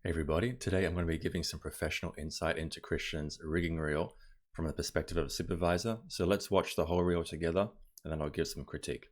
Hey everybody, today I'm going to be giving some professional insight into Christian's rigging reel from the perspective of a supervisor. So let's watch the whole reel together and then I'll give some critique.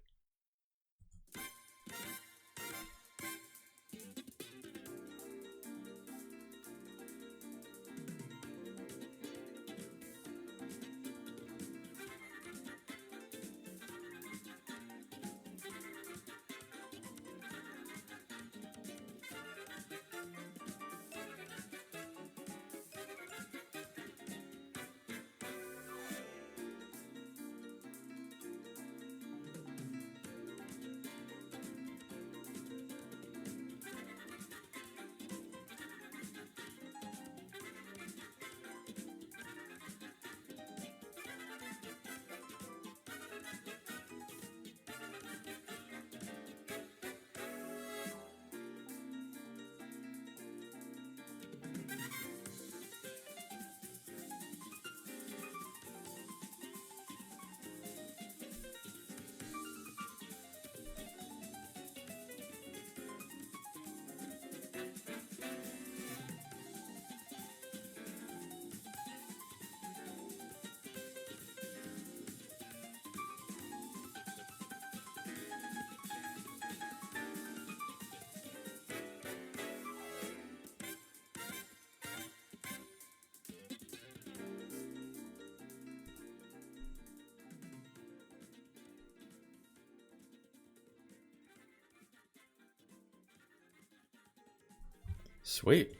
Sweet.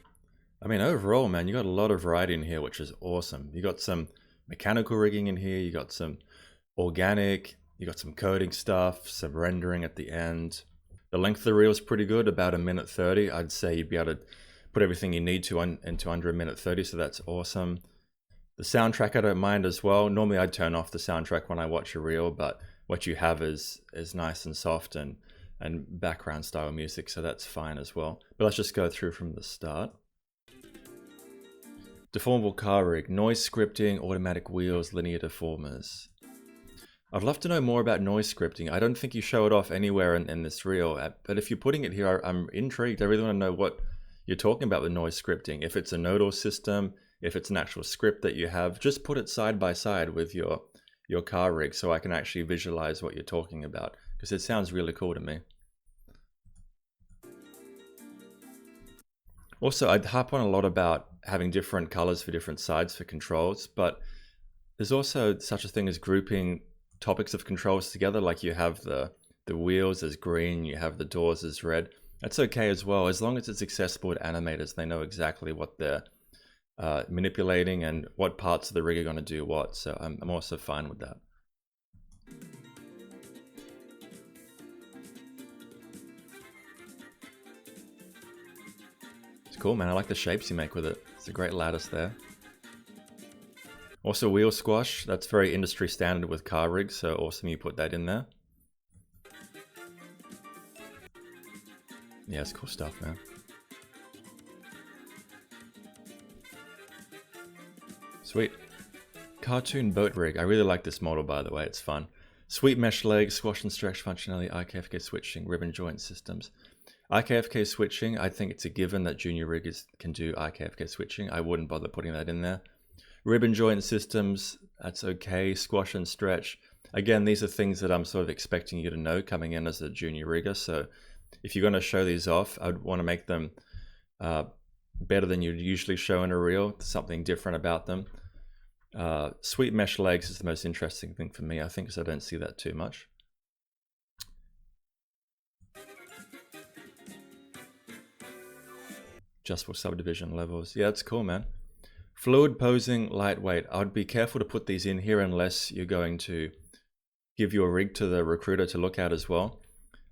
I mean, overall, man, you got a lot of variety in here, which is awesome. You got some mechanical rigging in here, you got some organic, you got some coding stuff, some rendering at the end. The length of the reel is pretty good, about 1:30. I'd say you'd be able to put everything you need to into under 1:30, so that's awesome. The soundtrack I don't mind as well. Normally I'd turn off the soundtrack when I watch a reel, but what you have is nice and soft and background style music, so that's fine as well. But let's just go through from the start. Deformable car rig, noise scripting, automatic wheels, linear deformers. I'd love to know more about noise scripting. I don't think you show it off anywhere in this reel, but if you're putting it here, I'm intrigued. I really want to know what you're talking about with noise scripting. If it's a nodal system, if it's an actual script that you have, just put it side by side with your car rig so I can actually visualize what you're talking about, because it sounds really cool to me. Also, I'd harp on a lot about having different colors for different sides for controls, but there's also such a thing as grouping topics of controls together. Like you have the wheels as green, you have the doors as red. That's okay as well, as long as it's accessible to animators. They know exactly what they're manipulating and what parts of the rig are going to do what. So I'm also fine with that. It's cool, man. I like the shapes you make with it. It's a great lattice there. Also wheel squash, that's very industry standard with car rigs, so awesome you put that in there. Yeah, it's cool stuff, man. Sweet. Cartoon boat rig. I really like this model, by the way. It's fun. Sweet mesh legs, squash and stretch functionality, IKFK switching, ribbon joint systems. IKFK switching, I think it's a given that junior riggers can do IKFK switching. I wouldn't bother putting that in there. Ribbon joint systems, that's okay. Squash and stretch. Again, these are things that I'm sort of expecting you to know coming in as a junior rigger. So if you're going to show these off, I'd want to make them better than you'd usually show in a reel, something different about them. Sweet mesh legs is the most interesting thing for me, I think, because I don't see that too much. Adjustable subdivision levels. Yeah, that's cool, man. Fluid posing, lightweight. I'd be careful to put these in here unless you're going to give your rig to the recruiter to look at as well.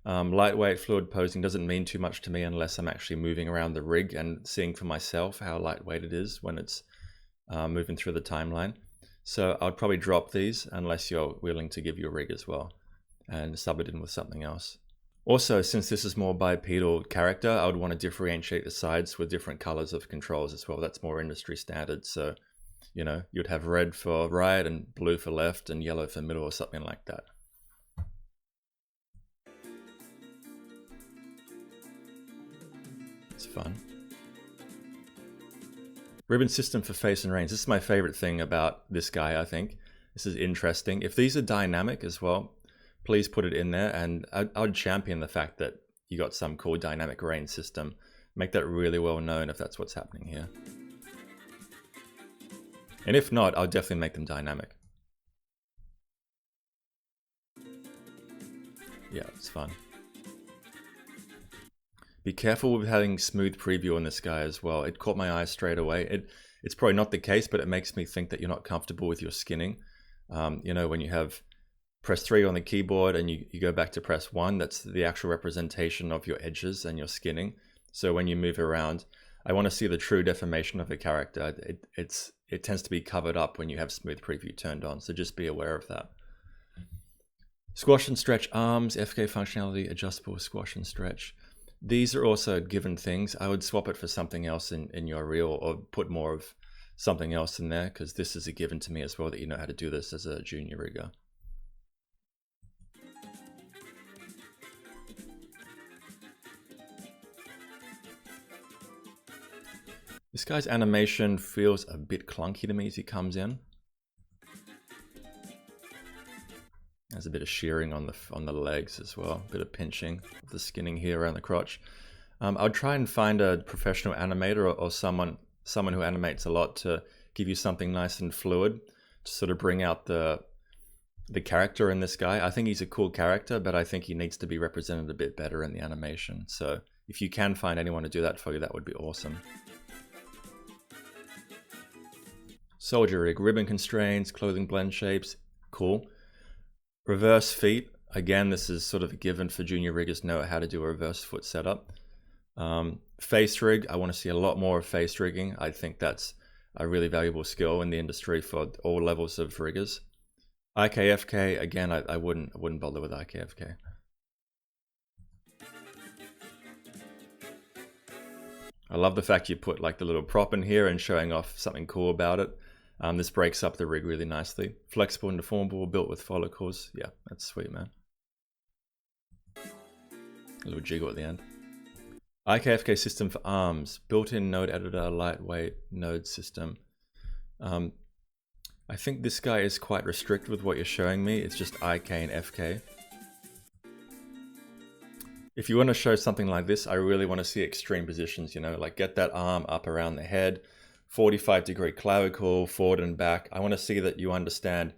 Lightweight fluid posing doesn't mean too much to me unless I'm actually moving around the rig and seeing for myself how lightweight it is when it's moving through the timeline. So I'd probably drop these unless you're willing to give your rig as well and sub it in with something else. Also, since this is more bipedal character, I would want to differentiate the sides with different colors of controls as well. That's more industry standard. So, you know, you'd have red for right and blue for left and yellow for middle or something like that. It's fun. Ribbon system for face and reins. This is my favorite thing about this guy, I think. This is interesting. If these are dynamic as well, please put it in there. And I'd champion the fact that you got some cool dynamic rein system. Make that really well known if that's what's happening here. And if not, I'll definitely make them dynamic. Yeah, it's fun. Be careful with having smooth preview on this guy as well. It caught my eye straight away. It's probably not the case, but it makes me think that you're not comfortable with your skinning. You know, when you have press 3 on the keyboard and you go back to press 1, that's the actual representation of your edges and your skinning. So when you move around, I want to see the true deformation of the character. It tends to be covered up when you have smooth preview turned on, so just be aware of that. Squash and stretch arms, FK functionality, adjustable squash and stretch. These are also given things. I would swap it for something else in your reel, or put more of something else in there, because this is a given to me as well, that you know how to do this as a junior rigger. This guy's animation feels a bit clunky to me as he comes in. There's a bit of shearing on the legs as well, a bit of pinching of the skinning here around the crotch. I'll try and find a professional animator or someone who animates a lot to give you something nice and fluid to sort of bring out the character in this guy. I think he's a cool character, but I think he needs to be represented a bit better in the animation. So if you can find anyone to do that for you, that would be awesome. Soldier rig, ribbon constraints, clothing blend shapes, cool. Reverse feet, again, this is sort of a given for junior riggers, know how to do a reverse foot setup. Face rig, I want to see a lot more of face rigging. I think that's a really valuable skill in the industry for all levels of riggers. IKFK, again, I wouldn't bother with IKFK. I love the fact you put like the little prop in here and showing off something cool about it. This breaks up the rig really nicely. Flexible and deformable, built with follicles. Yeah, that's sweet, man. A little jiggle at the end. IKFK system for arms. Built-in node editor, lightweight node system. I think this guy is quite restricted with what you're showing me. It's just IK and FK. If you want to show something like this, I really want to see extreme positions, you know, like get that arm up around the head, 45-degree clavicle, forward and back. I want to see that you understand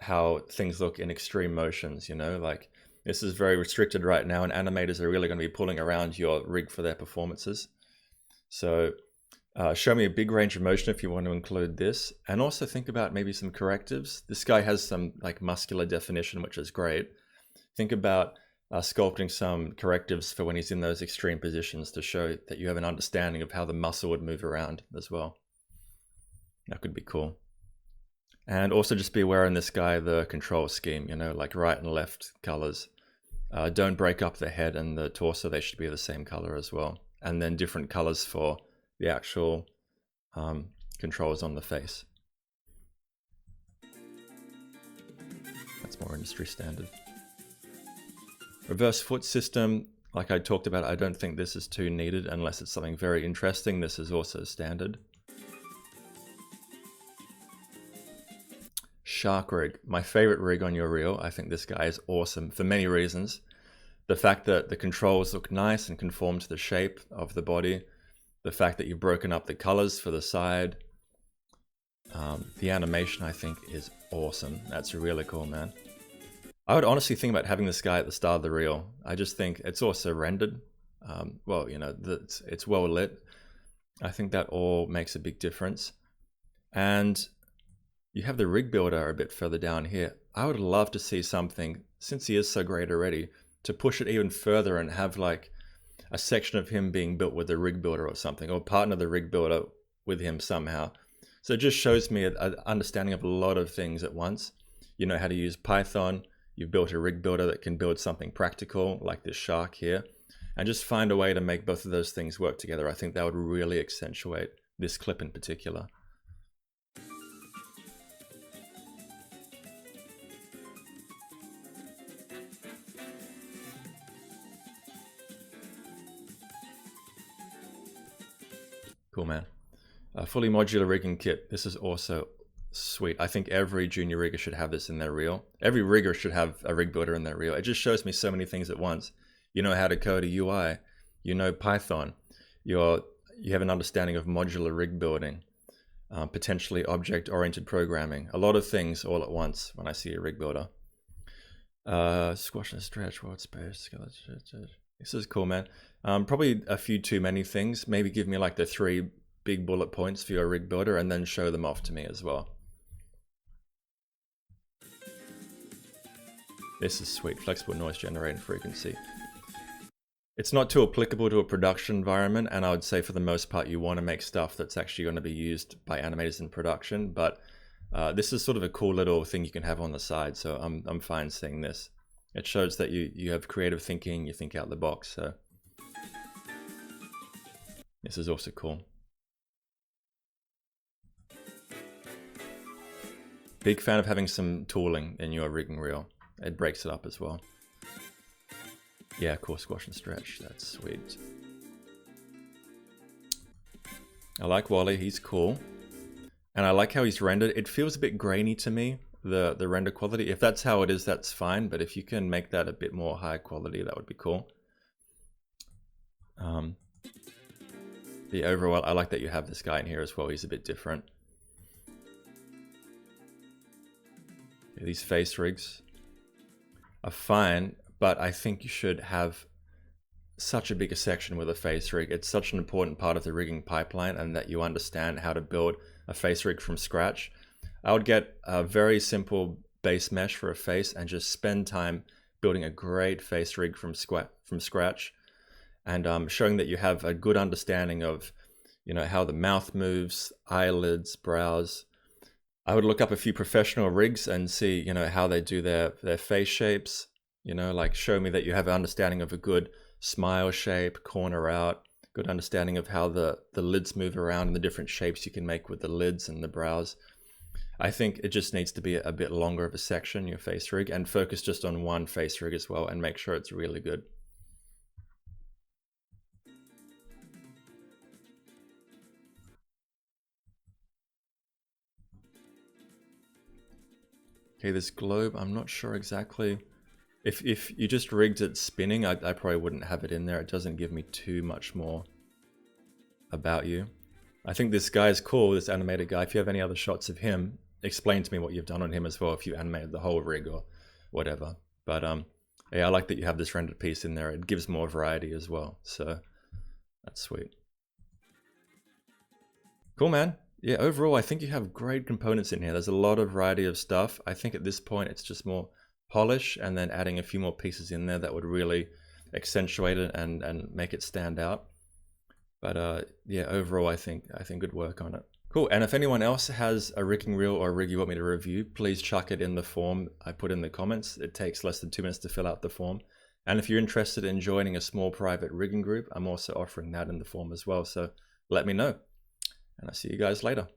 how things look in extreme motions, you know, like this is very restricted right now, and animators are really going to be pulling around your rig for their performances. So show me a big range of motion if you want to include this, and also think about maybe some correctives. This guy has some like muscular definition, which is great. Think about sculpting some correctives for when he's in those extreme positions to show that you have an understanding of how the muscle would move around as well. That could be cool. And also just be aware in this guy, the control scheme, you know, like right and left colors. Don't break up the head and the torso, they should be the same color as well. And then different colors for the actual controls on the face. That's more industry standard. Reverse foot system, like I talked about, I don't think this is too needed unless it's something very interesting. This is also standard. Shark rig, my favorite rig on your reel. I think this guy is awesome for many reasons. The fact that the controls look nice and conform to the shape of the body. The fact that you've broken up the colors for the side. The animation, I think, is awesome. That's really cool, man. I would honestly think about having this guy at the start of the reel. I just think it's also rendered. Well, you know, it's well lit. I think that all makes a big difference. And you have the rig builder a bit further down here. I would love to see something, since he is so great already, to push it even further and have like a section of him being built with the rig builder or something, or partner the rig builder with him somehow. So it just shows me an understanding of a lot of things at once. You know how to use Python. You've built a rig builder that can build something practical like this shark here, and just find a way to make both of those things work together. I think that would really accentuate this clip in particular. Cool, man. Fully modular rigging kit. This is also sweet. I think every junior rigger should have this in their reel. Every rigger should have a rig builder in their reel. It just shows me so many things at once. You know how to code a UI. You know Python. You have an understanding of modular rig building. Potentially object-oriented programming. A lot of things all at once when I see a rig builder. Squash and stretch, world space. This is cool, man. Probably a few too many things. Maybe give me like the 3 big bullet points for your rig builder and then show them off to me as well. This is sweet. Flexible noise generating frequency. It's not too applicable to a production environment, and I would say for the most part you want to make stuff that's actually going to be used by animators in production, but this is sort of a cool little thing you can have on the side, so I'm fine seeing this. It shows that you have creative thinking, you think out the box, so this is also cool. Big fan of having some tooling in your rigging reel. It breaks it up as well. Yeah, cool, squash and stretch. That's sweet. I like Wally, he's cool. And I like how he's rendered. It feels a bit grainy to me, the render quality. If that's how it is, that's fine. But if you can make that a bit more high quality, that would be cool. The overall, I like that you have this guy in here as well. He's a bit different. Yeah, these face rigs are fine, but I think you should have such a bigger section with a face rig. It's such an important part of the rigging pipeline, and that you understand how to build a face rig from scratch. I would get a very simple base mesh for a face and just spend time building a great face rig from scratch, and showing that you have a good understanding of, you know, how the mouth moves, eyelids, brows. I would look up a few professional rigs and see, you know, how they do their face shapes. You know, like show me that you have an understanding of a good smile shape, corner out, good understanding of how the lids move around and the different shapes you can make with the lids and the brows. I think it just needs to be a bit longer of a section, your face rig, and focus just on one face rig as well and make sure it's really good. Okay, this globe, I'm not sure exactly. If you just rigged it spinning, I probably wouldn't have it in there. It doesn't give me too much more about you. I think this guy is cool, this animated guy. If you have any other shots of him, explain to me what you've done on him as well, if you animated the whole rig or whatever. But yeah, I like that you have this rendered piece in there. It gives more variety as well, so that's sweet. Cool, man. Yeah, overall, I think you have great components in here. There's a lot of variety of stuff. I think at this point, it's just more polish and then adding a few more pieces in there that would really accentuate it and make it stand out. But yeah, overall, I think good work on it. Cool. And if anyone else has a rigging reel or a rig you want me to review, please chuck it in the form I put in the comments. It takes less than 2 minutes to fill out the form. And if you're interested in joining a small private rigging group, I'm also offering that in the form as well. So let me know. And I'll see you guys later.